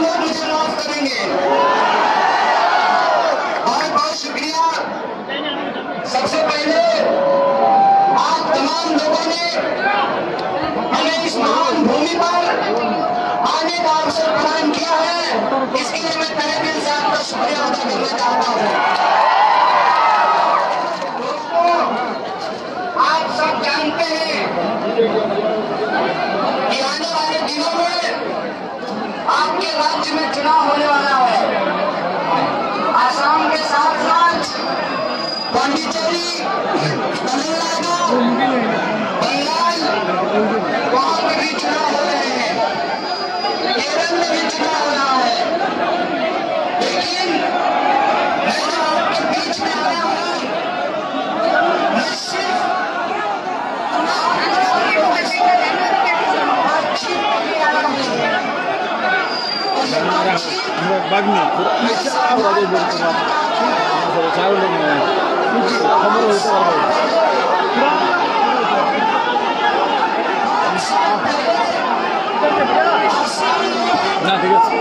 लोग मुझे माफ करेंगे। बहुत बहुत शुक्रिया। सबसे पहले आप तमाम लोगों ने हमें इस महान भूमि पर आने का अवसर प्रदान किया है, इसके लिए मैं तहे दिल से आपका शुक्रिया अदा करना चाहता हूँ। दोस्तों, आप सब जानते हैं कि आने वाले दिनों में आपके राज्य में चुनाव होने वाला है। आसाम के साथ साथ पांडिचेरी, तमिलनाडु, बंगाल, वहां पर भी चुनाव हो रहे हैं, केरल में भी चुनाव हो रहा है। लेकिन मैं जो आपके बीच में आया हूं, मैं सिर्फ bagni awra de berko na so chaawle ne khamro hote na ঠিক আছে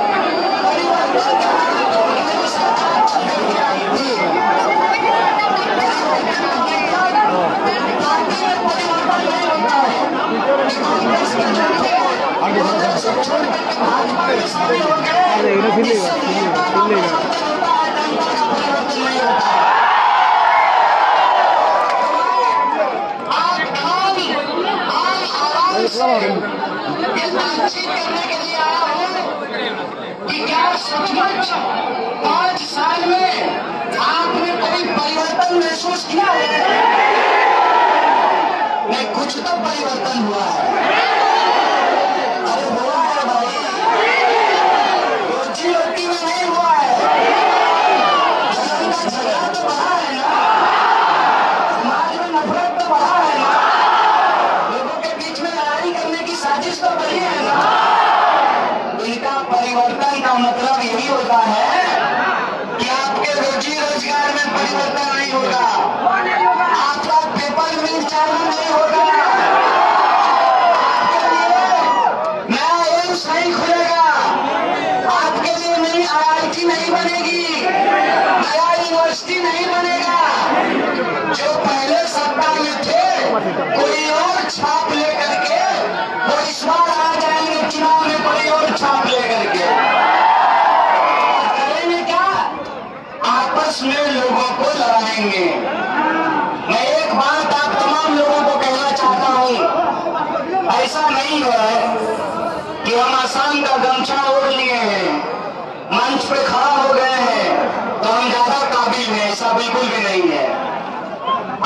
सचमुच 5 साल में आपने कोई परिवर्तन महसूस किया है? नहीं, कुछ तो परिवर्तन हुआ है। अरे हुआ है भाई, रोजी रोटी में नहीं हुआ है। झगड़ा तो बढ़ा है ना, समाज में नफरत तो बढ़ा है ना, लोगों के बीच में लड़ाई करने की साजिश तो बढ़ी है ना। इनका परिवर्तन का मतलब यही होता है कि आपके रोजी रोजगार में परिवर्तन नहीं होगा, आपका पेपर मिल चालू नहीं होगा, आपके लिए नया एम्स नहीं खुलेगा, आपके लिए नई IIT नहीं बनेगी, नया यूनिवर्सिटी नहीं बनेगा। जो पहले सत्ता में थे कोई और छाप लेकर के वो इस बार आ जाएंगे चुनाव में, कोई और छाप लेकर के करेंगे क्या? आपस में लोगों को लड़ाएंगे। मैं एक बात आप तमाम लोगों को कहना चाहता हूं, ऐसा नहीं है कि हम आसाम का गमछा ओढ़ लिए हैं, मंच पे खड़ा हो गए हैं तो हम ज्यादा काबिल हैं, ऐसा बिल्कुल भी नहीं है।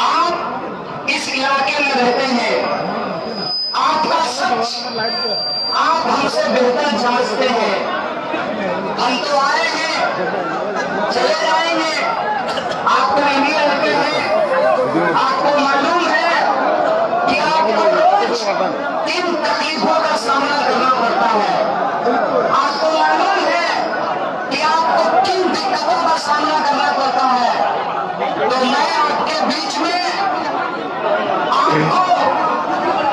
आप इस इलाके में रहते हैं, आपका सच आप हमसे बेहतर समझते हैं। हम तो आए हैं, चले जाएंगे, आप तो नहीं रहते हैं। आपको मालूम है कि आपको रोज 3 तकलीफों का सामना करना पड़ता है। आपको मालूम है कि आपको 3 दिक्कतों का सामना करना पड़ता है। तो मैं आपके बीच में आपको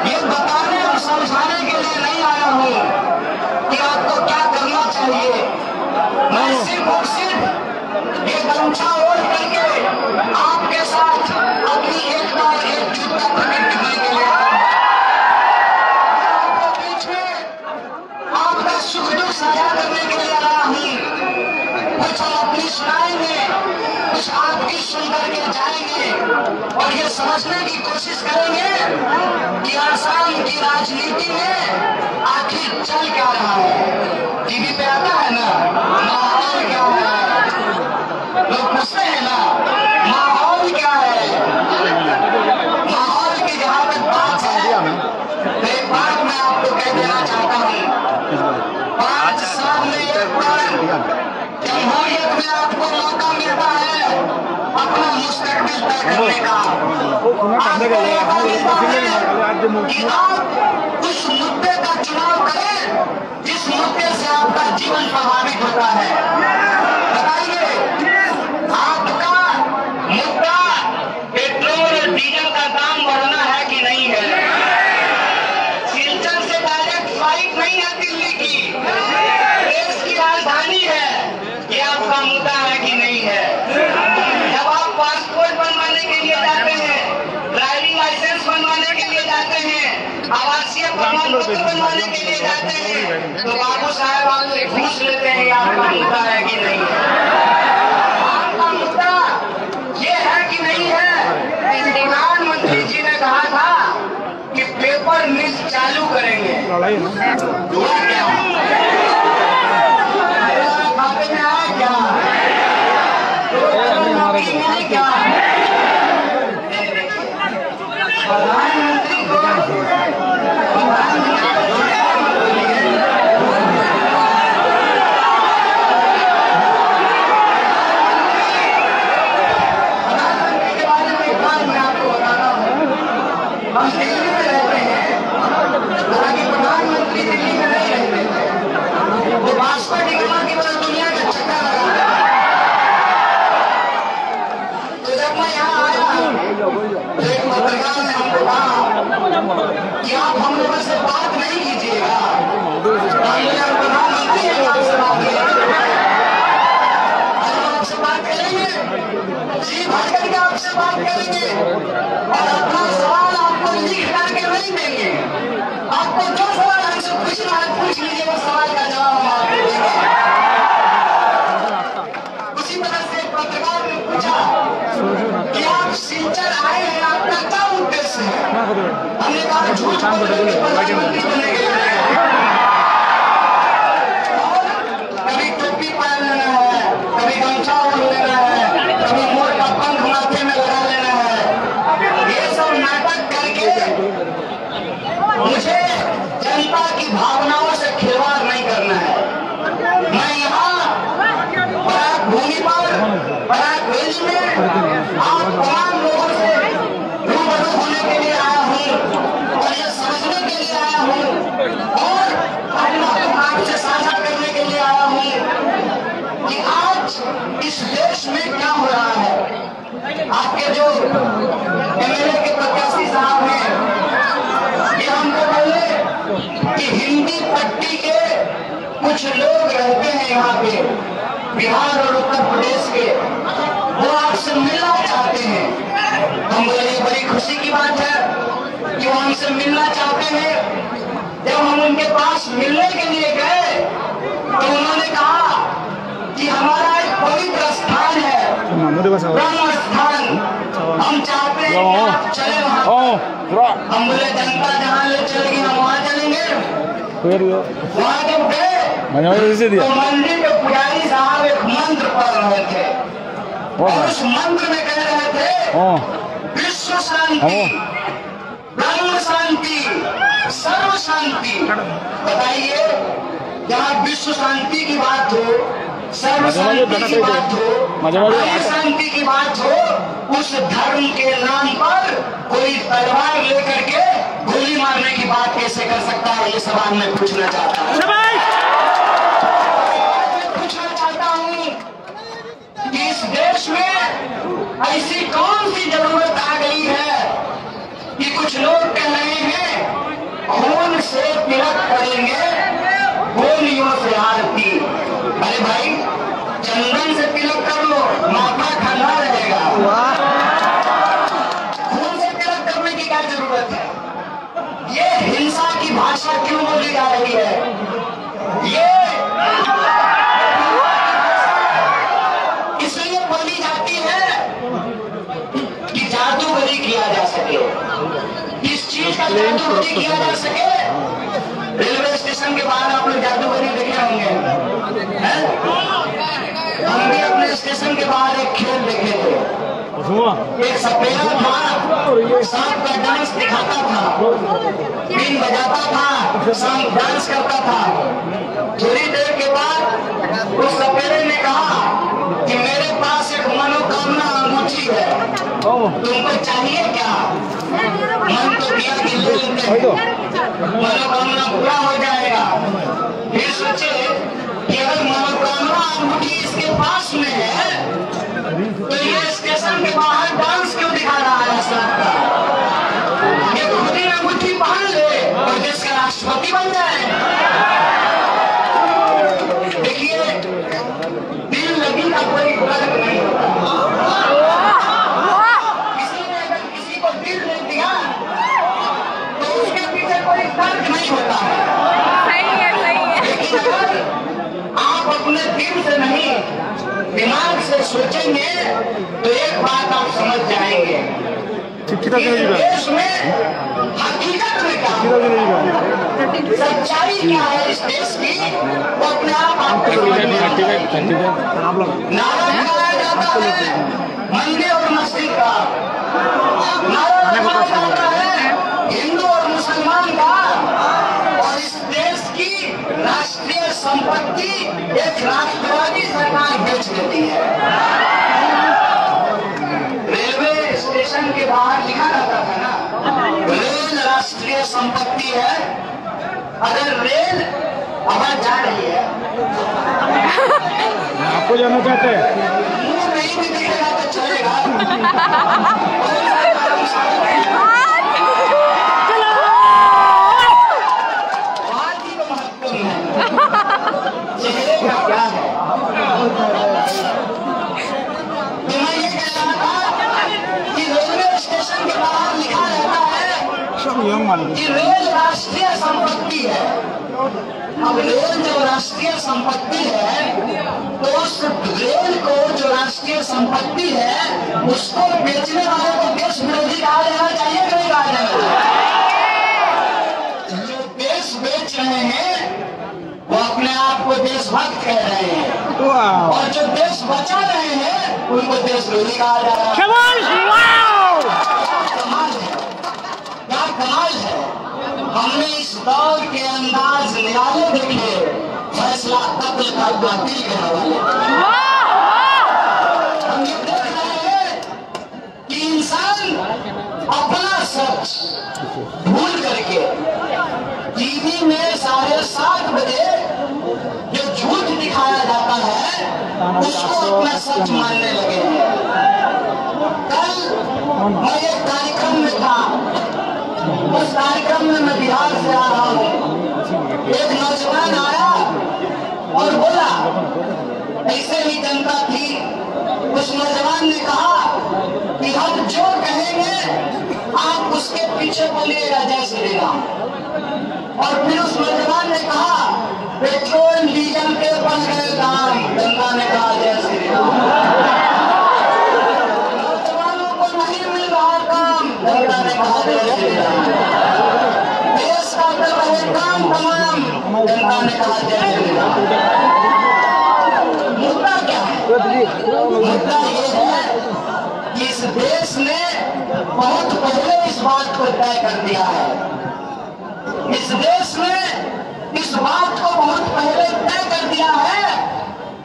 ये बताने और समझाने के लिए नहीं आया हूं कि आपको क्या करना चाहिए। मैं सिर्फ और सिर्फ ये गमछा ओढ़ करके आपके साथ अपनी एकता और एकजुटता प्रकट करने के लिए आपके बीच में आपका सुख दुख साझा करने के लिए आया हूं। कुछ हम अपनी सुनाएंगे, कुछ आपकी सुन करके जाएंगे और ये समझने की कोशिश करेंगे कि आसाम की राजनीति में आखिर चल क्या रहा है। टीवी पे आता है ना, माहौल क्या है, लोग पूछते हैं ना माहौल क्या है। माहौल की जहां तक बात है तो एक बात मैं आपको कह देना चाहता हूँ, 5 साल में एक बार जमहूरियत में आपको मौका मिलता है अपना मुस्तकबिल तय करने का। कि आप उस मुद्दे का चुनाव करें जिस मुद्दे से आपका जीवन प्रभावित होता है। बताइए, आपका मुद्दा पेट्रोल और डीजल का दाम बढ़ना है कि नहीं है? सिलचर से डायरेक्ट फ्लाइट नहीं है दिल्ली की, देश की पत्र बनवाने के लिए जाते हैं तो बाबू साहब आपसे पूछ लेते हैं आपका मुद्दा है कि नहीं है, आपका मुद्दा ये है कि नहीं है। प्रधानमंत्री जी ने कहा था कि पेपर मिल चालू करेंगे, हुआ क्या? खाते में आया क्या? नौकरी मिली क्या? प्रधानमंत्री को हम दिल्ली में रहते हैं, हालांकि प्रधानमंत्री दिल्ली में नहीं रहते थे, वो भाजपा डिग्मा की तरह दुनिया का चक्कर लगा। तो जब मैं यहाँ आया तो एक पत्रकार ने हमको कहा कि आप हम लोगों से बात नहीं कीजिएगा, प्रधानमंत्री ने आपसे बात की, आपसे बात करेंगे जी भर करके आपसे बात करेंगे और अपना सवाल आपको लिख करके नहीं देंगे। आपको जो सवाल हमसे पूछना है पूछ लीजिए, वो सवाल का जवाब हम आपको देंगे। उसी तरह से पत्रकार ने पूछा कि आप सिलचर आए हैं, आपका क्या उद्देश्य है? हमने कहा झूठ प्रधानमंत्री बनने के लिए, कभी टोपी पहन लेना है, कभी गमछा ओढ़ लेना है, कभी मोर का पंख माथे में लगा लेना है, ये सब नाटक करके मुझे जनता की भावनाओं से खिलवाड़ नहीं करना है। मैं यहाँ पराग भूमि पर, पराग वैली में आप तमाम लोगों से रूबरू होने के लिए आया हूँ और ये समझने के लिए आया हूँ और आपसे साझा करने के लिए आया हूँ कि आज इस देश में क्या हो रहा है। आपके जो एमएलए के प्रत्याशी साहब हैं, ये हमको बोले कि हिंदी पट्टी के कुछ लोग रहते हैं यहाँ पे, बिहार और उत्तर प्रदेश के, वो आपसे मिलना चाहते हैं। हम बोले ये बड़ी खुशी की बात है कि वो हमसे मिलना चाहते हैं। जब हम उनके पास मिलने के लिए गए तो उन्होंने कहा कि हमारा एक पवित्र स्थान है, ब्रह्म स्थान, हम चाहते हैं कि आप चले वहाँ। हम बोले जनता जहाँ ले चलेगी हम वहाँ चलेंगे। वहाँ जब गए तो मंदिर के पुजारी साहब एक मंत्र पढ़ रहे थे और उस मंत्र में कह रहे थे विश्व शांति, ब्रह्म शांति, सर्व शांति। बताइए, जहाँ विश्व शांति की बात हो, सर्व शांति की बात हो, ब्रह्म शांति की बात हो, उस धर्म के नाम पर कोई तलवार लेकर के गोली मारने की बात कैसे कर सकता है? ये सवाल मैं पूछना चाहता हूँ। पूछना चाहता हूँ कि इस देश में ऐसी कौन सी जरूरत आ गई है कि कुछ लोग कह रहे हैं खून से तिलक करेंगे, गोलियों से आरती। अरे भाई, चंदन से तिलक कर लो, माथा ठंडा रहेगा, खून से तिलक करने की क्या जरूरत है? ये हिंसा की भाषा क्यों बोली जा रही है? ये इसलिए बोली जाती है कि जादूगरी किया जा सके। किस चीज का जादूगरी किया जा सके? रेलवे स्टेशन के बाहर आप लोग जादूगरी देखे होंगे, हम भी अपने स्टेशन के बाहर एक खेल देखे थे। एक सपेरा था, सांप का डांस दिखाता था, बीन बजाता था, सांप डांस करता था। थोड़ी देर के बाद उस सपेरे ने कहा कि मेरे पास एक मनोकामना अंगूठी है, तुमको चाहिए क्या? मन तो किया कि ले लेते हैं, मनोकामना पूरा हो जाएगा। फिर सोचे कि अगर मनोकामना अंगूठी इसके पास में है तो ये स्टेशन के बाहर डांस क्यों दिखा रहा है सांप का? ये खुद ही अंगूठी पहन ले और देश का राष्ट्रपति बन जाए। देखिए, दिल लगी का कोई फर्क नहीं होता। किसी ने अगर किसी को दिल दे दिया तो उसके पीछे कोई फर्क नहीं होता है। अपने दिल से नहीं दिमाग से सोचेंगे तो एक बात आप समझ जाएंगे कि देश में हकीकत में क्या सच्चाई क्या है इस देश की, वो अपने आप नारा लगाया जाता है मंदिर और मस्जिद का, नारा लगाया जाता है हिंदू और मुसलमान का, और इस देश की राष्ट्रीय संपत्ति एक राष्ट्रवादी सरकार बेच देती है। रेलवे स्टेशन के बाहर लिखा जाता था ना, रेल राष्ट्रीय संपत्ति है। अगर रेल आवाज जा रही है, आपको जाना चाहते हैं नहीं भी दिखेगा तो चलेगा। बात ही तो महत्वपूर्ण है, चेहरे का क्या है। तो मैं ये कह रहा था कि रेलवे स्टेशन के बाहर लिखा रहता है कि रेल राष्ट्रीय संपत्ति है। अब रेल जो राष्ट्रीय संपत्ति है तो उस रेल को जो राष्ट्रीय संपत्ति है उसको बेचने वाले को देश विरोधी कहा जाना चाहिए कि नहीं कहा जाना चाहिए? जो देश बेच रहे हैं वो अपने आप को देशभक्त कह रहे हैं, और जो देश बचा रहे हैं उनको देश विरोधी कहा जा रहा है। कमाल है, क्या कमाल है। हमने इस दौर के अंदाज निराले देखे, फैसला कत्ल का बातिल करने वाले। हम ये देख रहे हैं कि इंसान अपना सच भूल करके टीवी में 7:30 बजे जो झूठ दिखाया जाता है उसको अपना सच मानने लगे हैं। कल मैं एक कार्यक्रम में था, उस कार्यक्रम में मैं बिहार से आ रहा हूँ। एक नौजवान आया और बोला, ऐसे ही जनता थी। उस नौजवान ने कहा कि हम जो कहेंगे आप उसके पीछे बोलिएगा जय श्री राम। और फिर उस नौजवान ने कहा पेट्रोल डीजल के बढ़ गए दाम, जनता ने कहा जय श्री राम। नौजवानों को नहीं मिल रहा काम, जनता ने कहा जय श्री राम। देश का कर रहे काम तमाम, जनता ने कहा जय श्री राम। मुद्दा क्या है? मुद्दा ये है कि इस देश ने बहुत पहले इस बात को तय कर दिया है। इस देश ने इस बात को बहुत पहले तय कर दिया है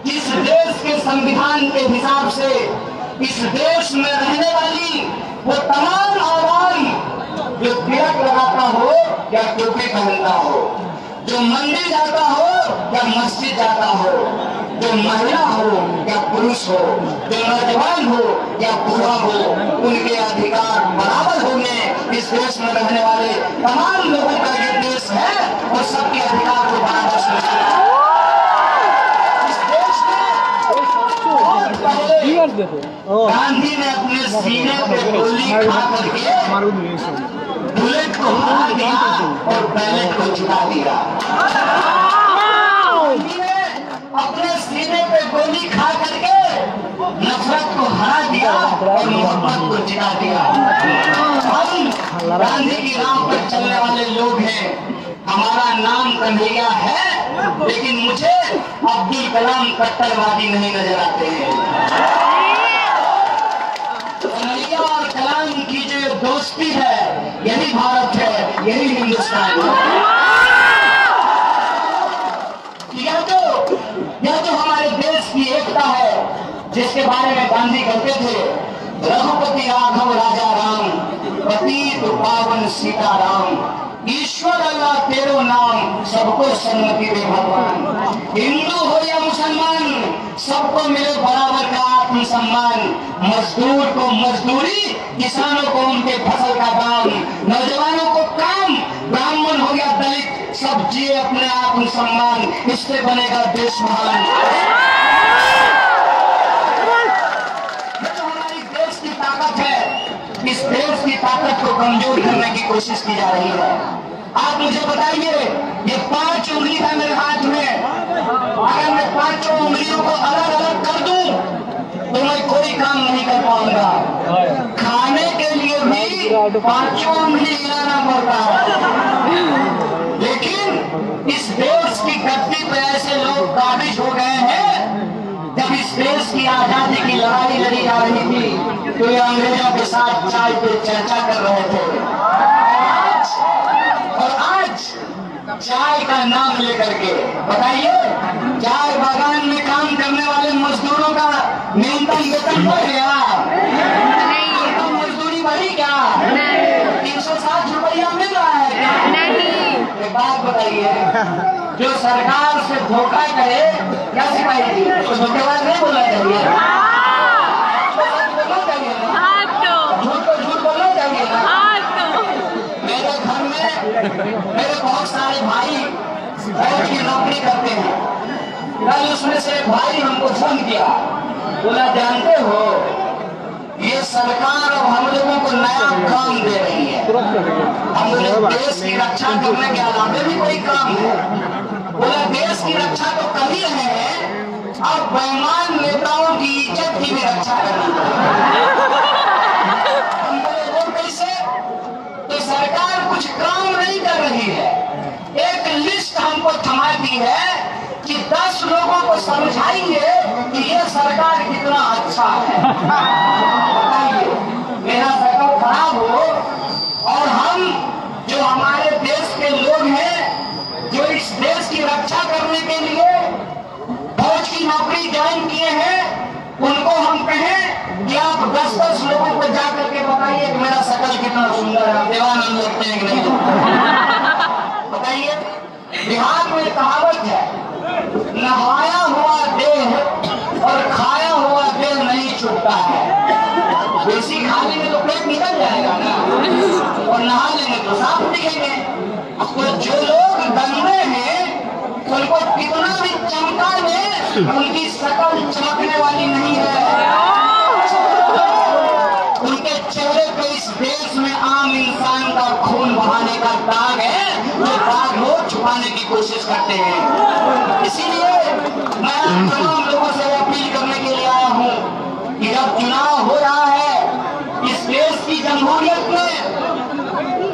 कि इस देश के संविधान के हिसाब से इस देश में रहने वाली वो तमाम आवाम जो तिलक लगाता हो या टोपी पहनता हो, जो मंदिर जाता हो या मस्जिद जाता हो, जो महिला हो या पुरुष हो, जो नौजवान हो या बूढ़ा हो, उनके अधिकार बराबर होंगे। इस देश में रहने वाले तमाम लोगों का ये देश है और सबके अधिकार को बराबर से इस देश में गांधी ने अपने सीने पे गोली खा करके बुलेट को हरा दिया और बैलेट को जिता दिया। अपने सीने पे गोली खा करके नफरत को हरा दिया और मोहब्बत को जिता दिया। हम गांधी की राह पर चलने वाले लोग हैं। हमारा नाम कन्हैया है, लेकिन मुझे अब्दुल कलाम कट्टरवादी नहीं नजर आते हैं। कन्हैया और कलाम की जो दोस्ती है यही भारत है, यही हिंदुस्तान है। यह तो हमारे देश की एकता है जिसके बारे में गांधी कहते थे, रघुपति राघव राजा राम, पतित पावन सीताराम, ईश्वर अल्लाह तेरो नाम, सबको सन्मति दे भगवान। हिंदू हो या मुसलमान, सबको मिले बराबर का आत्म सम्मान। मजदूर को मजदूरी, किसानों को उनके फसल का दाम, नौजवानों को काम, ब्राह्मण हो या दलित, सब जिए अपने आत्म सम्मान। इससे बनेगा देश महान। ये तो हमारी देश की ताकत है। इस देश की ताकत को कमजोर करने की कोशिश की जा रही है। आप मुझे बताइए, ये 5 उंगली है मेरे हाथ में, अगर मैं 5 उंगलियों को अलग अलग कर दूं तो मैं कोई काम नहीं कर पाऊंगा। खाने के लिए भी 5 उंगली हिलाना पड़ता है। लेकिन इस देश की गद्दी पे ऐसे लोग काबिज हो गए हैं, जब इस देश की आजादी की लड़ाई लड़ी जा रही थी तो ये अंग्रेजों के साथ चाय पे चर्चा कर रहे थे, और आज चाय का नाम लेकर के बताइए, चाय बागान में काम करने वाले मजदूरों का न्यूनतम वेतन बढ़ गया? न्यूनतम मजदूरी बढ़ी क्या? 360 रुपया मिल रहा है क्या? एक बात बताइए, जो सरकार से धोखा करे क्या सिपाही, उसको धोखेबाज नहीं बोलना चाहिए? झूठ को झूठ बोलना चाहिए ना? मेरे घर में मेरे बहुत सारे भाई फौज की नौकरी करते हैं। कल उसमें से एक भाई हमको फोन किया, बोला जानते हो ये सरकार अब हम लोगों को नया काम दे रही है, हम लोग देश की रक्षा करने के अलावा भी कोई काम है। बोला देश की रक्षा तो कर ही रहे हैं, अब बेईमान नेताओं की इज्जत की भी रक्षा करनी है। हम बोले वो कैसे? तो सरकार कुछ काम नहीं कर रही है, एक लिस्ट हमको थमा दी है कि 10 लोगों को समझाइए कि ये सरकार कितना अच्छा है। बताइए, मेरा सकल खराब हो और हम जो हमारे देश के लोग हैं, जो इस देश की रक्षा करने के लिए फौज की नौकरी ज्वाइन किए हैं, उनको हम कहें कि आप 10-10 लोगों को जाकर के बताइए कि मेरा शकल कितना सुंदर है, देवानंद लगते हैं कि नहीं? बताइए, बिहार में कहावत है, नहाया हुआ देह और खाया हुआ देह नहीं छूटता है। बेसी खाने में तो पेट निकल जाएगा ना, और नहा लेंगे तो साफ दिखेंगे। तो जो लोग गंदे हैं उनको कितना भी चमका ले, उनकी शकल चमकने वाली नहीं है। उनके चेहरे पे इस देश में आम इंसान का खून बहाने का दाग है, वो दाग लोग छुपाने की कोशिश करते हैं। इसीलिए मैं तमाम लोगों से अपील करने के लिए आया हूँ कि जब चुनाव हो रहा है इस देश की जमहूरियत में,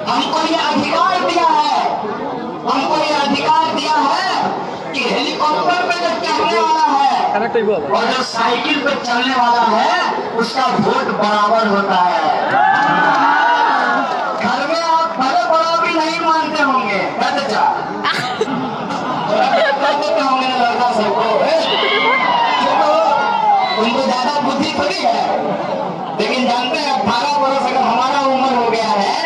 हमको ये अधिकार दिया है, हमको ये अधिकार दिया है कि हेलीकॉप्टर पे जो चढ़ने वाला है और जो साइकिल पे चलने वाला है उसका वोट बराबर होता है। घर में आप बड़े बड़ा भी नहीं मानते होंगे, होंगे ना लड़का सबको, उनको ज्यादा बुद्धि थोड़ी है, लेकिन जानते हैं 18 बरस अगर हमारा उम्र हो गया है,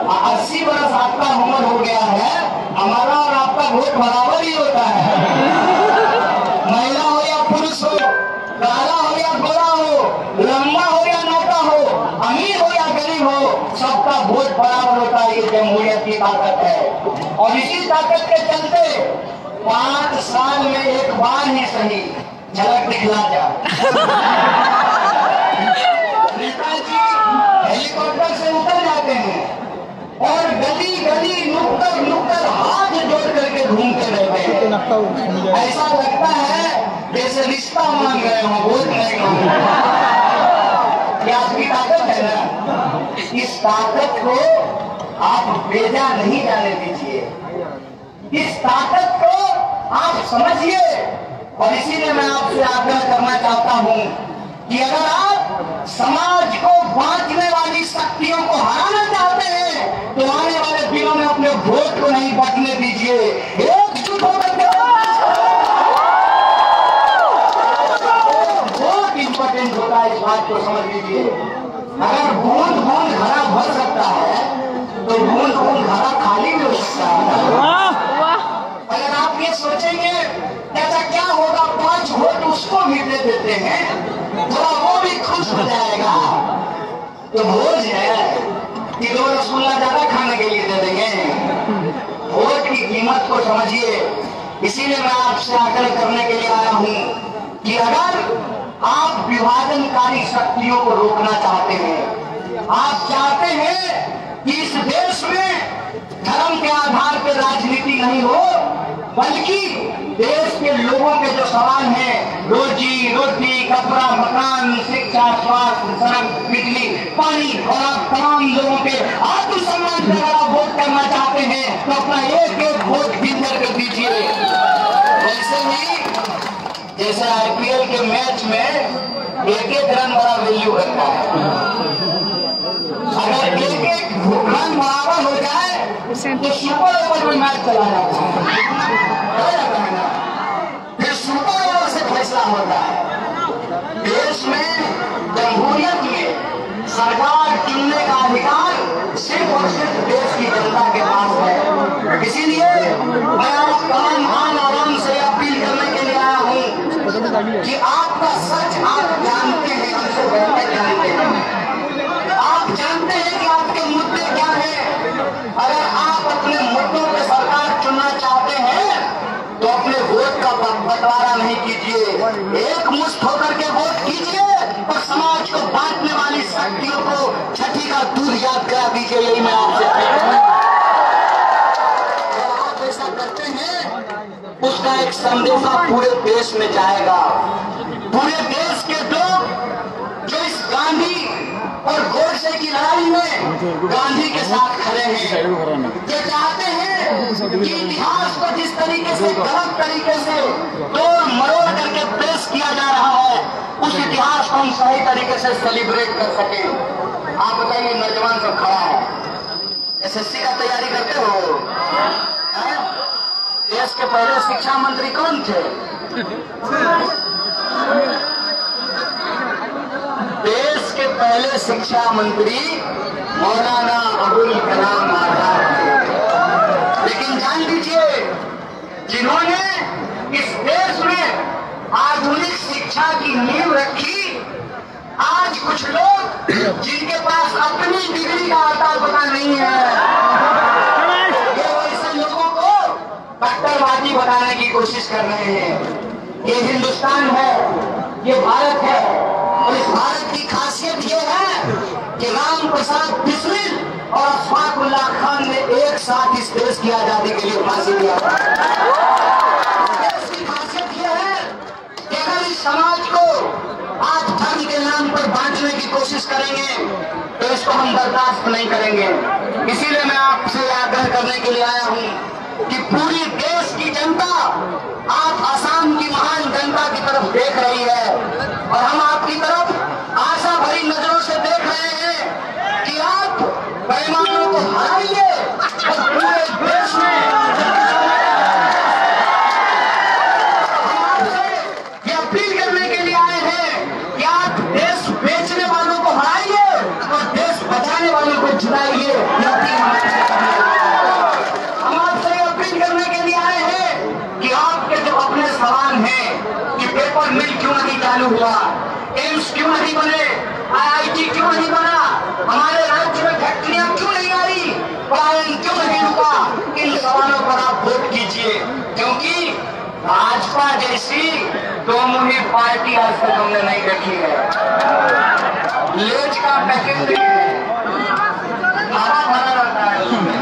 80 बरस आपका उम्र हो गया है, हमारा और आपका वोट बराबर ही होता है। महिला हो या पुरुष हो, काला हो या गोरा हो, लंबा हो या मोटा हो, अमीर हो या गरीब हो, सबका वोट बराबर होता है। ये जमहूरियत की ताकत है, और इसी ताकत के चलते 5 साल में एक बार ही सही झलक दिखला जाए। नेताजी हेलीकॉप्टर से उतर जाते हैं और गली गली नुक्कड़ नुक्कड़ हाथ जोड़ करके घूमते रहते हैं। ऐसा लगता है जैसे रिश्ता मांग रहे हो, वोट नहीं मांग रहे। ये आपकी ताकत है ना, इस ताकत को आप बेजा नहीं जाने दीजिए, इस ताकत को आप समझिए। और इसीलिए मैं आपसे आग्रह करना चाहता हूं कि अगर आप समाज को बांटने वाली शक्तियों को हराना चाहते हैं तो आने वाले दिनों में अपने वोट को नहीं बटने दीजिए, एकजुट होकर वोट इंपॉर्टेंट होता है, इस बात को समझ लीजिए। अगर बूंद बूंद घड़ा भर सकता है तो बूंद बूंद घड़ा खाली भी हो सकता है। अगर आप ये सोचेंगे ऐसा क्या होगा, 5 वोट उसको भी दे देते हैं, थोड़ा वो भी खुश हो जाएगा, तो भोज है कि 2 रसगुल्ला ज्यादा खाने के लिए दे देंगे। वोट की कीमत को समझिए। इसीलिए मैं आपसे आग्रह करने के लिए आया हूं कि अगर आप विभाजनकारी शक्तियों को रोकना चाहते हैं, आप चाहते हैं कि इस देश में धर्म के आधार नहीं हो, बल्कि देश के लोगों के जो सवाल हैं, रोजी रोटी, कपड़ा, मकान, शिक्षा, स्वास्थ्य, सड़क, बिजली, पानी और आप तमाम लोगों के आत्मसम्मान से अगर आप वोट करना चाहते हैं तो अपना एक एक वोट गिनकर के दीजिए। वैसे ही जैसे आईपीएल के मैच में एक एक रन बड़ा वैल्यू करता है, अगर एक एक रन बराबर हो जाए तो सुपर ओवर में मैच चला जाता है ना, फिर सुपर ओवर से फैसला होता है। देश में जमहूरियत में सरकार चुनने का अधिकार सिर्फ और सिर्फ देश की जनता के पास है। इसीलिए मैं आप तमाम आवाम से अपील करने के लिए आया हूँ कि आपका सच आप जानते हैं, हमसे बेहतर जानते हैं। आप जानते हैं कि आपके मुद्दे क्या हैं। अगर आप अपने मुद्दों पे सरकार चुनना चाहते हैं तो अपने वोट का बंटवारा नहीं कीजिए, एक मुश्त होकर के वोट कीजिए और समाज को बांटने वाली शक्तियों को छठी का दूध याद करा दीजिए। यही मैं आपसे आप ऐसा करते हैं, उसका एक संदेशा पूरे देश में जाएगा। पूरे देश के लोग जो इस गांधी और गोडसे की लड़ाई में गांधी के साथ खड़े हैं, जो चाहते हैं कि इतिहास को जिस तरीके से गलत तरीके से तोड़ मरोड़ करके पेश किया जा रहा है, उस इतिहास को हम सही तरीके से सेलिब्रेट कर सके। आप बताइए, नौजवान सब खड़ा है, एसएससी का तैयारी करते हो? देश के पहले शिक्षा मंत्री कौन थे? देश के पहले शिक्षा मंत्री मौलाना अबुल कलाम आजाद थे। लेकिन जान लीजिए, जिन्होंने इस देश में आधुनिक शिक्षा की नींव रखी, आज कुछ लोग जिनके पास अपनी डिग्री का आता पता नहीं है, ये ऐसे लोगों को कट्टरवादी बनाने की कोशिश कर रहे हैं। ये हिंदुस्तान है, ये भारत है, और इस भारत की खासियत ये है कि राम प्रसाद बिस्मिल और अशफाकुल्लाह खान ने एक साथ इस देश की आजादी के लिए फांसी दिया था। देश की खासियत ये है कि अगर इस समाज को आप धर्म के नाम पर बांटने की कोशिश करेंगे तो इसको हम बर्दाश्त नहीं करेंगे। इसीलिए मैं आपसे आग्रह करने के लिए आया हूँ कि पूरी देश की जनता, आप असम की महान जनता की तरफ देख रही है और हम आपकी तरफ आशा भरी नजरों से देख रहे हैं कि आप बेईमानों को हराइए और पूरे देश में हम आपसे ये अपील करने के लिए आए हैं कि आप देश बेचने वालों को हराइए और देश बचाने वालों को जिताइए। हम आपसे ये अपील करने के लिए आए हैं कि आपके जो अपने सवाल हैं कि पेपर मिल क्यों नहीं चालू हुआ, एम्स क्यों नहीं बने, आईआईटी क्यों नहीं बना, हमारे राज्य में फैक्ट्रियां क्यों नहीं आई, पलायन क्यों नहीं रुका, इन सवालों पर आप वोट कीजिए। क्योंकि भाजपा जैसी दो मुही पार्टी आज तक हमने नहीं देखी है। लेज का पैकेट नहीं है, हरा भरा रहता है उसमें,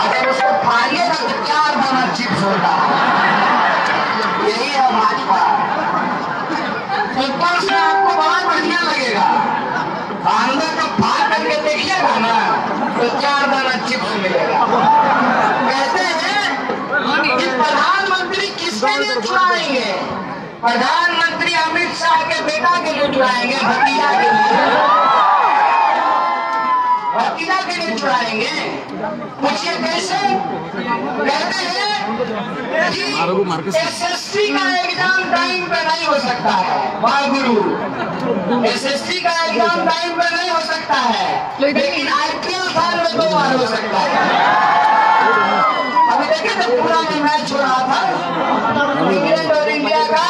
अगर उसको फाड़िएगा तो 4 दाना चिप्स होता है। यही है भाजपा। ऊपर से आपको बड़ा बढ़िया लगेगा, अंदर का फाड़ करके देखिएगा ना तो 4 दाना चिप्स मिलेगा। कहते हैं कि प्रधानमंत्री किसके लिए चुनाएंगे? प्रधानमंत्री अमित शाह के बेटा के लिए चुनाएंगे, भतीजा के लिए, भतीजा के लिए चुनाएंगे। पूछिए कैसे? कहते हैं कि एसएससी का एग्जाम टाइम पे नहीं हो सकता है, महागुरु, एसएससी का एग्जाम टाइम पे नहीं हो सकता है, लेकिन आईपीएल साल में 2 बार हो सकता है। अभी देखिए जब पूरा मैच हो रहा था, इंग्लैंड और इंडिया का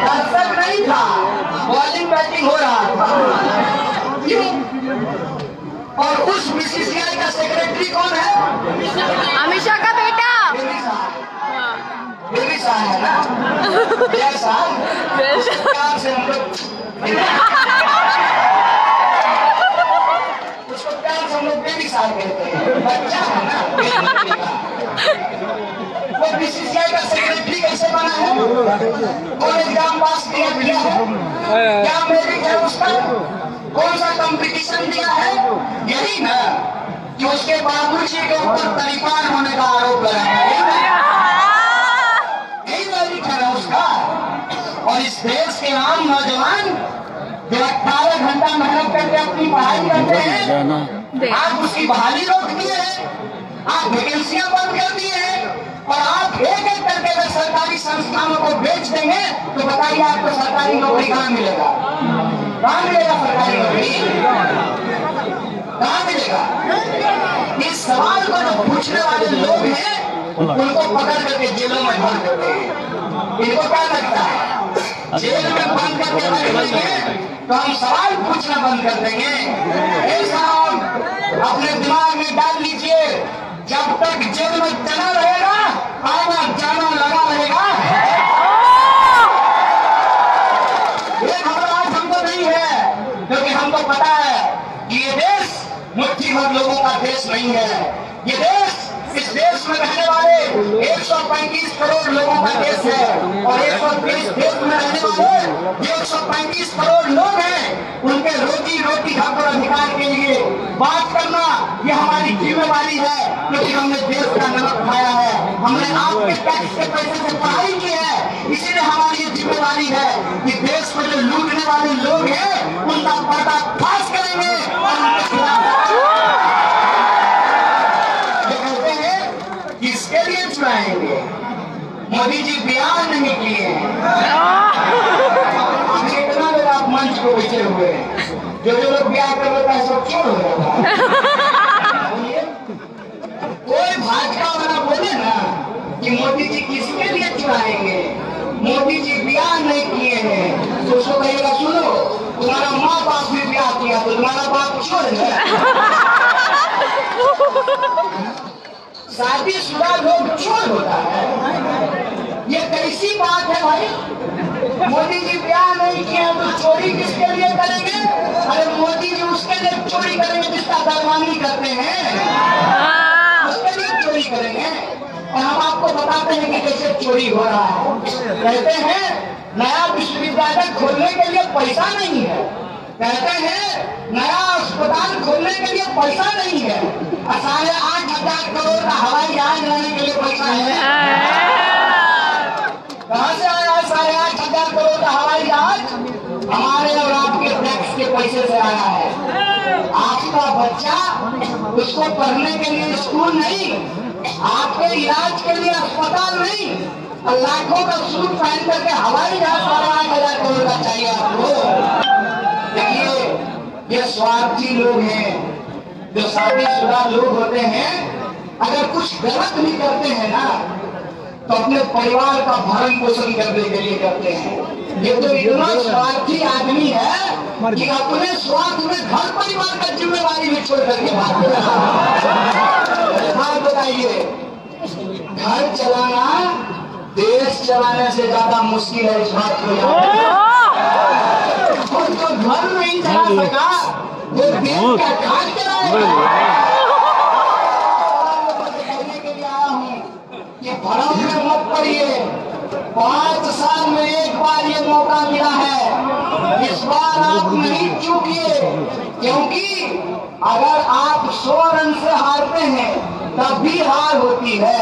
दर्शक नहीं था, बॉलिंग बैटिंग हो रहा था। क्यों? और उस बीसीसीआई का सेक्रेटरी कौन है? अमित शाह का बेटा। बेबी शाह है ना, बेबी शाह से हम लोग उसको प्यार से हम लोग बेबी शाह कहते हैं, बच्चा है ना। कौन एग्जाम पास किया है, क्या मेरिट है उसका, कौन सा कंपटीशन दिया है? यही ना कि उसके बाबूजी के ऊपर तरीपान होने का आरोप लगाया, यही मेरिट है ना उसका। और इस देश के आम नौजवान जो 18 घंटा मेहनत करके अपनी पढ़ाई करते हैं, आप उसकी बहाली रोक दिए हैं, आप वैकेंसियां बंद कर दिए हैं, और आप एक एक करके अगर सरकारी संस्थानों को बेच देंगे तो बताइए आपको सरकारी नौकरी कहाँ मिलेगा? कहाँ मिलेगा सरकारी नौकरी? कहाँ मिलेगा? इस सवाल को जो पूछने वाले लोग हैं उनको पकड़ करके जेलों में बंद कर देंगे। इनको क्या लगता है जेल में बंद करके रखेंगे तो हम सवाल पूछना बंद कर देंगे? ऐसा अपने दिमाग में डाल लीजिए, जब तक जेल में चला रहेगा आना जाना लगा रहेगा। ये घबराहट हमको नहीं है, क्योंकि हमको पता है कि ये देश मुट्ठी भर लोगों का देश नहीं है। ये देश, इस देश में रहने वाले 135 करोड़ लोगों का देश है, और 120 देश में रहने वाले 135 करोड़ लोग हैं, उनके रोजी रोटी हक और अधिकार के लिए बात करना ये हमारी जिम्मेवारी है, क्योंकि हमने देश का नमक खाया है, हमने आपके टैक्स के पैसे से पढ़ाई की है, इसीलिए हमारी ये जिम्मेवारी है कि देश में जो लूटने वाले लोग हैं उनका पर्दाफाश करेंगे और उनके खिलाफ किसके लिए चुराएंगे? मोदी जी बयान नहीं किए हैं, कितना लोग आप मंच को बैठे हुए हैं, जो लोग बयान कर लेता है सब क्यों हो जाता है? कोई भाजपा वाला बोले ना कि मोदी जी किसके लिए चुराएंगे, मोदी जी बयान नहीं किए हैं, तो उसको कहेगा सुनो तुम्हारा माँ बाप भी ब्याह किया तो तुम्हारा बाप छोड़ गया। शादीशुदा लोग चोर होता है, ये कैसी बात है भाई? मोदी जी ब्याह नहीं किए हैं तो चोरी किसके लिए करेंगे? अरे मोदी जी उसके लिए चोरी करेंगे जिसका दरबानी करते हैं, उसके लिए चोरी करेंगे। और हम आपको बताते हैं कि कैसे चोरी हो रहा है। कहते हैं नया विश्वविद्यालय खोलने के लिए पैसा नहीं है, कहते हैं नया अस्पताल खोलने के लिए पैसा नहीं है, 8,500 करोड़ का हवाई जहाज लाने के लिए पैसा है। कहाँ से आया 8,500 करोड़ का हवाई जहाज? हमारे और आपके टैक्स के पैसे से आया है। आपका बच्चा, उसको पढ़ने के लिए स्कूल नहीं, आपके इलाज के लिए अस्पताल नहीं, लाखों का सूट पहन करके हवाई जहाज 8,500 करोड़ का चाहिए आपको। देखिए ये स्वार्थी लोग हैं, जो शादीशुदा लोग होते हैं, अगर कुछ गलत भी करते हैं ना तो अपने परिवार का भरण पोषण करने के लिए करते हैं। ये तो इतना स्वार्थी आदमी है कि अपने स्वार्थ में घर परिवार का जिम्मेवारी भी छोड़ करके भाग रहा। बताइए, घर चलाना देश चलाने से ज्यादा मुश्किल है इस बात को याद। और जो घर नहीं चला सका वो देश का घाट चलाएगा। के लिए आया हूँ कि भ्रम में मत पड़िए, 5 साल में एक बार ये मौका मिला है, इस बार आप नहीं चूकिए, क्योंकि अगर आप 100 रन से हारते हैं तब भी हार होती है,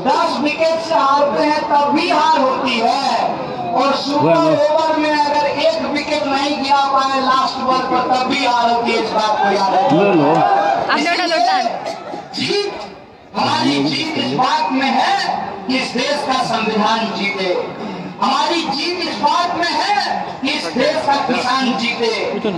10 विकेट से हारते हैं तब भी हार होती है, और सुपर ओवर में अगर 1 विकेट नहीं गिरा पाए लास्ट ओवर पर तब भी हार होती है। इस बात को याद रखिए। जीत, हमारी जीत इस बात में है कि इस देश का संविधान जीते, हमारी जीत इस बात में है कि इस देश का किसान जीते,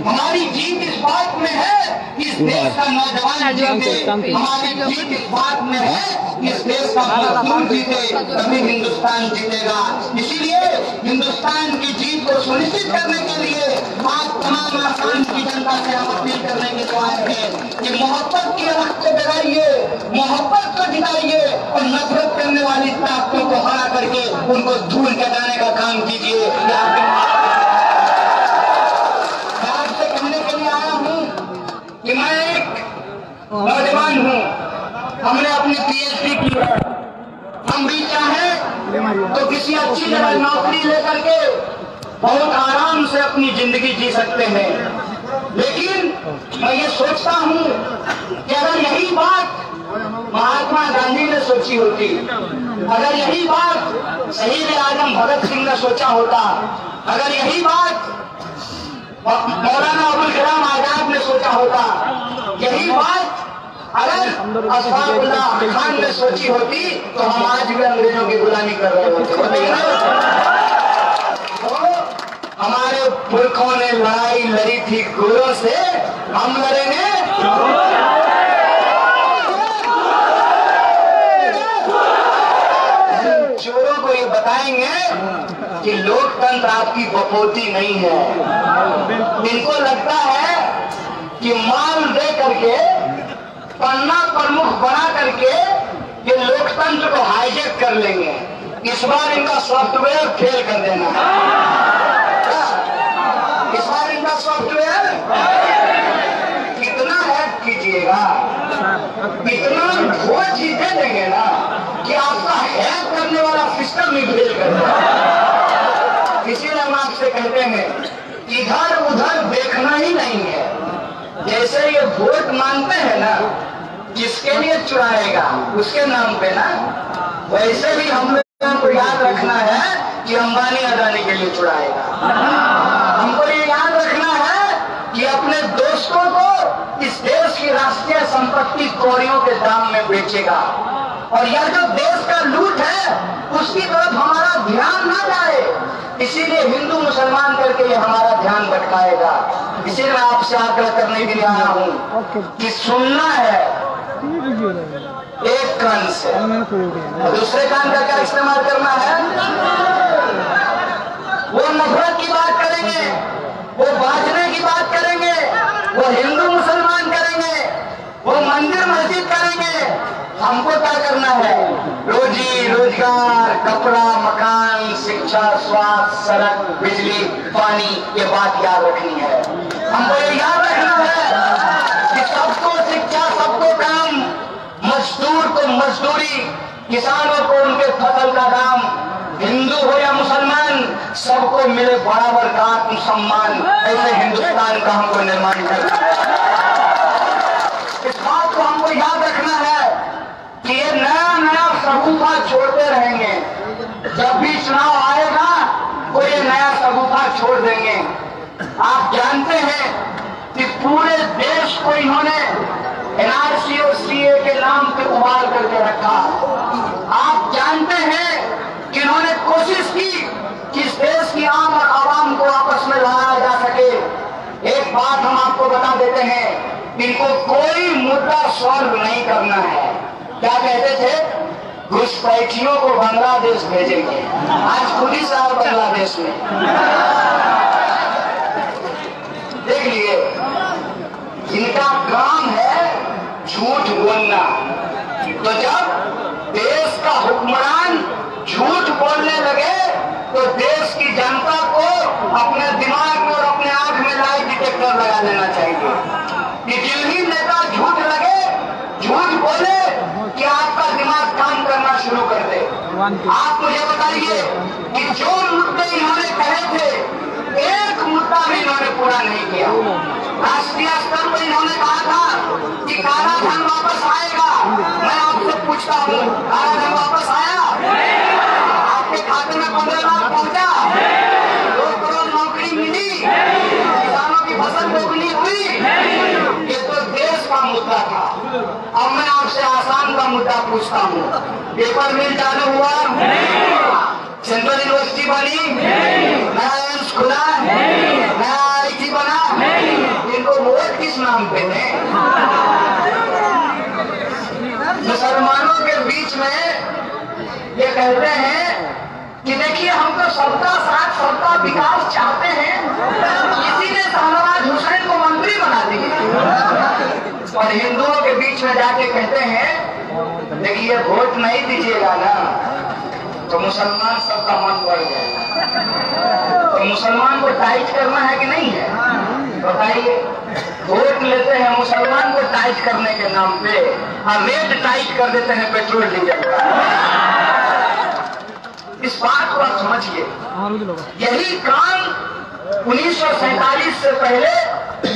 हमारी जीत इस बात में है कि इस देश का नौजवान जीते, हमारी जीत इस बात में है कि इस देश का मजदूर जीते, तभी हिंदुस्तान जीतेगा। इसीलिए हिंदुस्तान की जीत को सुनिश्चित करने के लिए आप तमाम आसाम की जनता से हम अपील करने के लिए आए हैं कि मोहब्बत की राह को बढ़ाइए, मोहब्बत को जिताइए, और नफरत करने वाली ताकतों को हरा करके उनको धूल चटाने का काम कीजिए। आपसे कहने के लिए आया हूँ कि मैं एक नौजवान हूँ, हमने अपनी PhD की है, हम भी चाहें तो किसी अच्छी जगह नौकरी लेकर के बहुत आराम से अपनी जिंदगी जी सकते हैं। लेकिन मैं ये सोचता हूँ कि अगर यही बात महात्मा गांधी ने सोची होती, अगर यही बात शहीद आजम भगत सिंह ने सोचा होता, अगर यही बात मौलाना अबुल कलाम आजाद ने सोचा होता, यही बात अगर अशफाकुल्लाह खान ने सोची होती, तो हम आज भी अंग्रेजों की गुलामी कर रहे होते। हमारे पुरखों ने लड़ाई लड़ी थी गोरों से, हम लड़ेंगे चोरों को ये बताएंगे कि लोकतंत्र आपकी बपोती नहीं है। इनको लगता है कि माल दे करके, पन्ना प्रमुख बना करके ये लोकतंत्र को हाईजेक कर लेंगे। इस बार इनका सॉफ्टवेयर फेल कर देना है। इस बार इनका सॉफ्टवेयर कितना हैक कीजिएगा, इतना वो चीजें देंगे ना कि आपका हैक करने वाला सिस्टम ही फेल कर देगा। इसीलिए हम आपसे कहते हैं इधर उधर देखना ही नहीं है। जैसे ये वोट मांगते हैं ना, जिसके लिए चुराएगा उसके नाम पे ना, वैसे भी हम लोगों को याद रखना है कि अंबानी अदानी के लिए चुराएगा। हमको ये याद रखना है कि अपने दोस्तों को इस देश की राष्ट्रीय संपत्ति कौड़ियों के दाम में बेचेगा। और यह जो देश का लूट है उसकी तरफ हमारा ध्यान ना जाए, इसीलिए हिंदू मुसलमान करके ये हमारा ध्यान भटकाएगा। इसीलिए मैं आपसे आग्रह करने के लिए आया हूँ कि सुनना है एक कान से, दूसरे कान का क्या इस्तेमाल करना है। वो नफरत की बात करेंगे, वो बांटने की बात करेंगे, वो हिंदू मुसलमान करेंगे, वो मंदिर मस्जिद करेंगे। हमको क्या करना है, रोजी रोजगार, कपड़ा, मकान, शिक्षा, स्वास्थ्य, सड़क, बिजली, पानी, ये बात याद रखनी है। हमको ये याद रखना है कि सबको शिक्षा, सबको काम, मजदूर को मजदूरी, किसानों को उनके फसल का दाम, हिंदू हो या मुसलमान, सबको मिले बराबर का आत्म सम्मान। ऐसे हिंदुस्तान का हमको निर्माण करना है। इस बात को हमको याद रखना है कि ये नया नया सगुफा छोड़ते रहेंगे। जब भी चुनाव आएगा वो ये नया सगुफा छोड़ देंगे। आप जानते हैं कि पूरे देश को इन्होंने एनआरसी और सीए के नाम पे उबाल करके रखा। आप जानते हैं कि इन्होंने कोशिश की कि इस देश की आम और आवाम को आपस में लाया जा सके। एक बात हम आपको बता देते हैं, इनको कोई मुद्दा सॉल्व नहीं करना है। क्या कहते थे, घुसपैठियों को बांग्लादेश भेजेंगे। आज खुद ही साहब बांग्लादेश में देख लिए, इनका काम है झूठ बोलना। तो जब देश का हुक्मरान झूठ बोलने लगे तो देश की जनता को अपने दिमाग में और अपने आंख में लाई डिटेक्टर लगा लेना चाहिए कि जिन ही नेता झूठ लगे, झूठ बोले कि आपका दिमाग काम करना शुरू कर दे। आप मुझे बताइए कि जो मुद्दे इन्होंने कहे थे, एक मुद्दा भी इन्होंने पूरा नहीं किया। राष्ट्रीय स्तर पर इन्होंने कहा था कि काला धन वापस आएगा। मैं आपसे पूछता हूँ, काला धन वापस आया? आपके खाते में 15 लाख पहुंचा? 2 करोड़ नौकरी मिली? किसानों की फसल दोगुनी हुई? ये तो देश का मुद्दा था। अब मैं आपसे आसाम का मुद्दा पूछता हूँ, पेपर मिल चालू हुआ? सेंट्रल यूनिवर्सिटी बनी? नया एम्स खुला? नया आईटी बना? इनको वोट किस नाम पे दें? मुसलमानों के बीच में ये कहते हैं कि देखिए हम तो सबका साथ, सबका विकास चाहते हैं, इसीलिए शाहनवाज हुसैन को मंत्री बना दिए। और हिंदुओं के बीच में जाके कहते हैं देखिए वोट नहीं दीजिएगा ना तो मुसलमान सबका मन बढ़ जाएगा। तो मुसलमान को टाइट करना है कि नहीं है, बताइए। वोट लेते हैं मुसलमान को टाइट करने के नाम पे, और रेट टाइट कर देते हैं पेट्रोल डीजल का। इस बात को आप समझिए। यही काम 1947 से पहले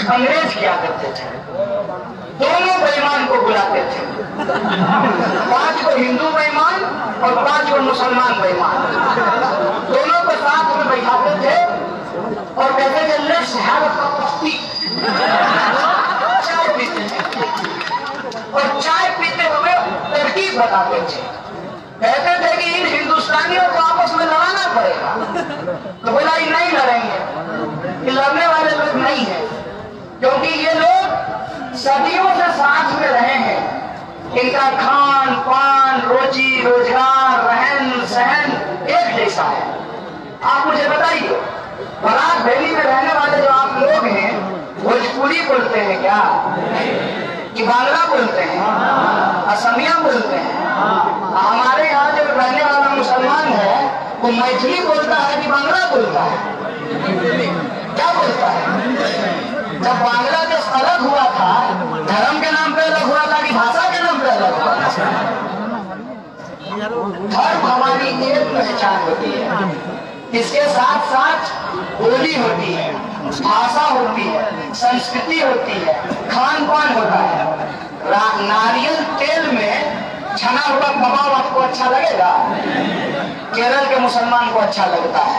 अंग्रेज किया करते थे। दोनों बेईमान को बुलाते थे, 5 को हिंदू बेईमान और 5 को मुसलमान बेईमान, दोनों को साथ में बैठाते थे और कहते थे let's have a cup of T, चाय पीते थे। और चाय पीते हुए तरकीब बताते थे, कहते थे कि इन हिंदुस्तानियों को आपस में लड़ाना पड़ेगा। तो बोला ये नहीं लड़ेंगे, ये लड़ने वाले लोग नहीं है, क्योंकि ये लोग सदियों से साथ में रहे हैं। इनका खान पान, रोजी रोजगार, रहन सहन एक जैसा है। आप मुझे बताइए, बरात वैली में रहने वाले जो आप लोग हैं, भोजपुरी बोलते हैं क्या कि बांग्ला बोलते हैं, असमिया बोलते हैं? हमारे यहाँ जो रहने वाला मुसलमान है वो मैथिली बोलता है कि बांग्ला बोलता है? क्या बोलता है? जब बांग्लादेश अलग हुआ था, धर्म के नाम पे अलग हुआ था कि भाषा के नाम पे अलग हुआ था? धर्म हमारी एक पहचान होती है, इसके साथ साथ बोली होती है, भाषा होती है, संस्कृति होती है, खान पान होता है। नारियल तेल में छना हुआ कबाब आपको अच्छा लगेगा? केरल के मुसलमान को अच्छा लगता है,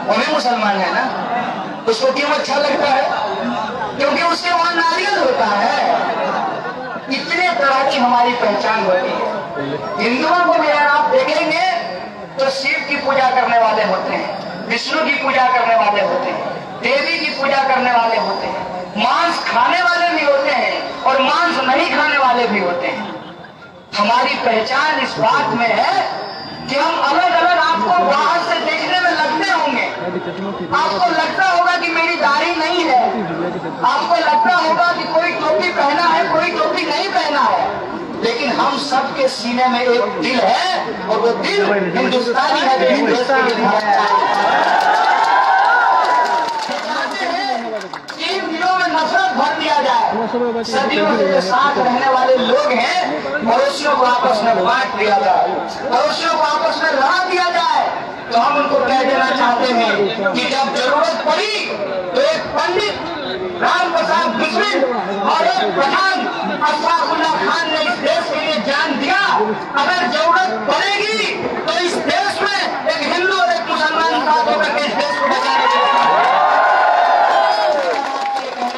वो भी मुसलमान है ना, उसको क्यों अच्छा लगता है? क्योंकि उसके वहां नारियल होता है। इतने तरह की हमारी पहचान होती है। हिंदुओं को भी अगर आप देखेंगे तो शिव की पूजा करने वाले होते हैं, विष्णु की पूजा करने वाले होते हैं, देवी की पूजा करने वाले होते हैं, मांस खाने वाले भी होते हैं और मांस नहीं खाने वाले भी होते हैं। हमारी पहचान इस बात में है कि हम अलग अलग, आपको बाहर से देखने में लगते होंगे, आपको लगता होगा कि मेरी दाढ़ी नहीं है, आपको लगता होगा कि कोई टोपी पहना है, कोई टोपी नहीं पहना है, लेकिन हम सबके सीने में एक दिल है और वो दिल हिंदुस्तानी है, जो हिंदुस्तान के लिए नफरत भर दिया जाए। सदियों से साथ रहने वाले लोग हैं, पड़ोसियों को आपस में बांट दिया जाए, पड़ोसियों को आपस में लड़ा दिया जाए। तो हम उनको कह देना चाहते हैं कि जब जरूरत पड़ी तो एक पंडित राम प्रसाद बिस्मिल और एक पठान अशफाकुल्लाह खान ने इस देश के लिए जान दिया। अगर जरूरत पड़ेगी तो इस देश में एक हिंदू और एक मुसलमान साथ होकर के इस देश को बचाने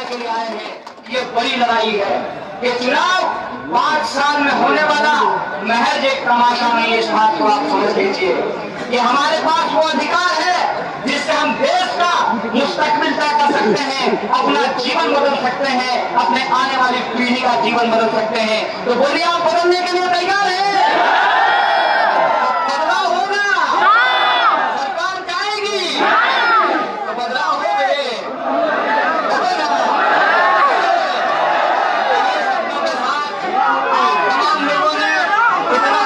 के लिए आए हैं। ये बड़ी लड़ाई है। ये चुनाव 5 साल में होने वाला महज एक तमाशा नहीं है, इस बात को आप समझ लीजिए। ये हमारे पास वो अधिकार है जिससे हम देश का मुस्तकबिल तय कर सकते हैं, अपना जीवन बदल सकते हैं, अपने आने वाली पीढ़ी का जीवन बदल सकते हैं। तो बोलिए, आप बदलने के लिए तैयार हैं? बदलाव होगा, सरकार जाएगी तो बदलाव हो गए। तमाम लोगों ने इतना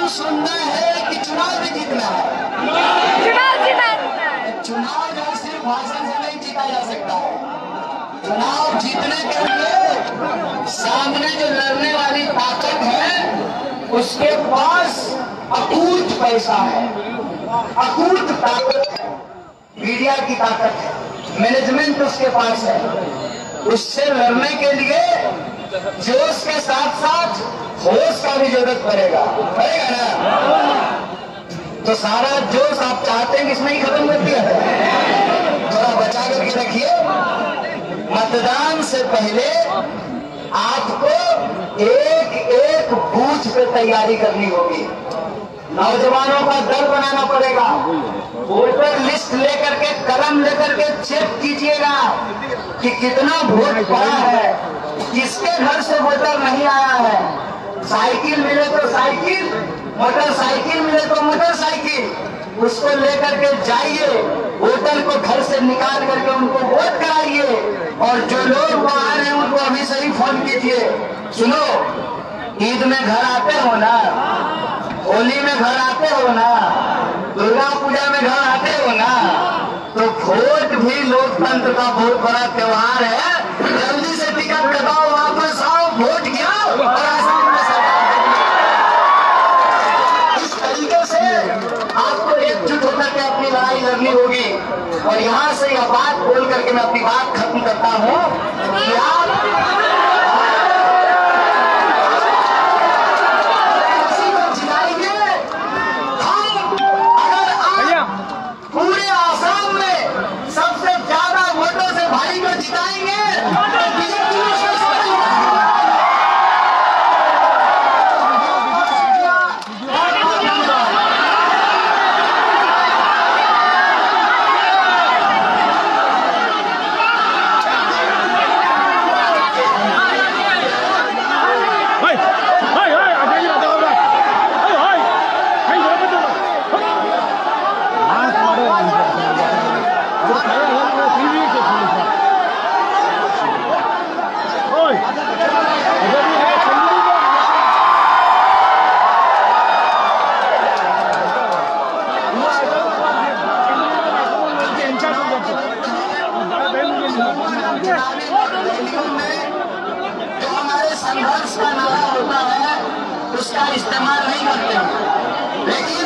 सुनना है कि चुनाव भी जीतना है? चुनाव जीतना है। चुनाव जो सिर्फ भाषण से नहीं जीता जा सकता है। चुनाव जीतने के लिए सामने जो लड़ने वाली ताकत है उसके पास अकूत पैसा है, अकूत ताकत है, मीडिया की ताकत है, मैनेजमेंट उसके पास है। उससे लड़ने के लिए जोश के साथ साथ होश का भी जरूरत पड़ेगा ना? तो सारा जोश आप चाहते हैं कि इसमें ही खत्म कर दिया जाए? थोड़ा बचा करके रखिए। मतदान से पहले आपको एक एक बूथ पे तैयारी करनी होगी। नौजवानों का दल बनाना पड़ेगा। वोटर लिस्ट लेकर के, कलम लेकर के चेक कीजिएगा कि कितना वोट पड़ा है, किसके घर से वोटर नहीं आया है। साइकिल मिले तो साइकिल, मोटरसाइकिल मिले तो मोटरसाइकिल, उसको लेकर के जाइए, वोटर को घर से निकाल करके उनको वोट कराइए। और जो लोग बाहर हैं उनको अभी से ही फोन कीजिए। सुनो, ईद में घर आते हो ना, होली में घर आते हो ना, दुर्गा पूजा में घर आते हो ना, तो वोट भी लोकतंत्र का बहुत बड़ा त्योहार है। जल्दी से टिकट कटाओ, वापस आओ, वोट गिराओ और आसाम में सरकार करिए। इस तरीके से आपको एकजुट होकर के अपनी लड़ाई लड़नी होगी। और यहाँ से यह बात बोल करके मैं अपनी बात खत्म करता हूँ कि आप किसी को जिताएंगे, हम अगर आप पूरे आसाम में सबसे ज्यादा वोटों से भाई को जिताएंगे तो बीजेपी में जो हमारे संघर्ष का नारा होता है उसका इस्तेमाल नहीं करते, लेकिन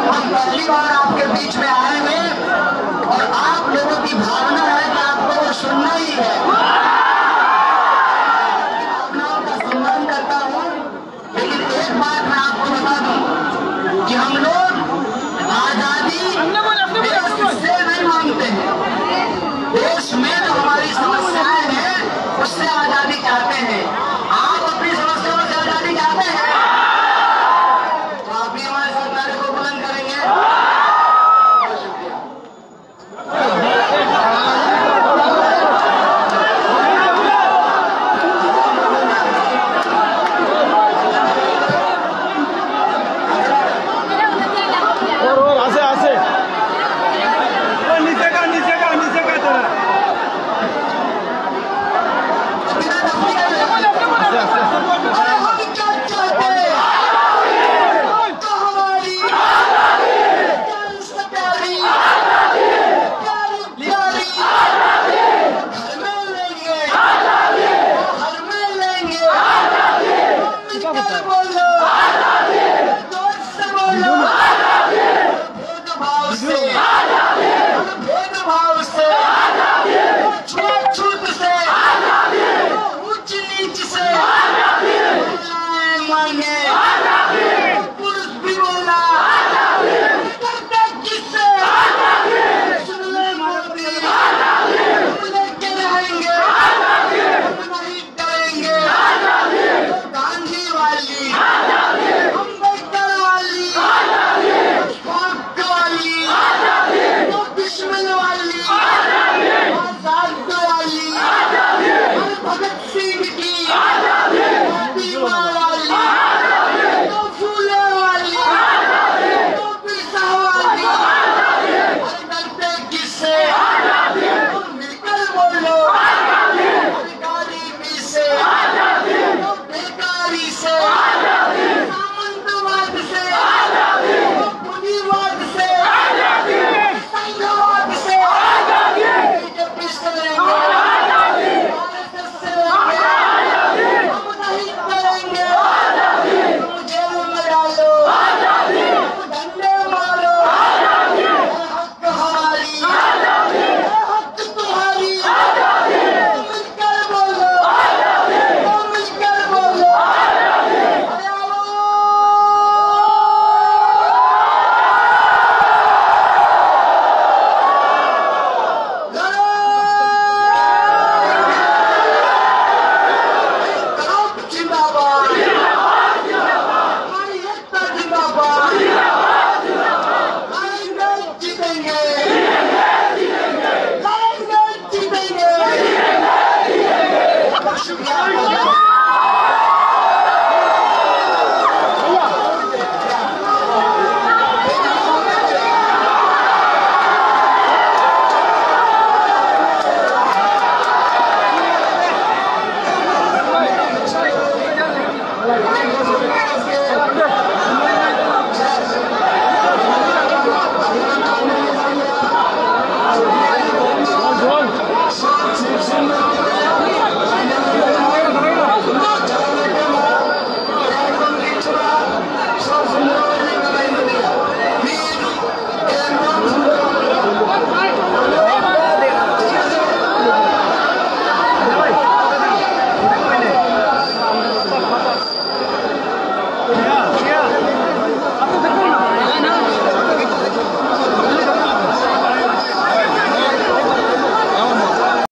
हम पहली बार आपके बीच में आए हैं और आप लोगों की भावना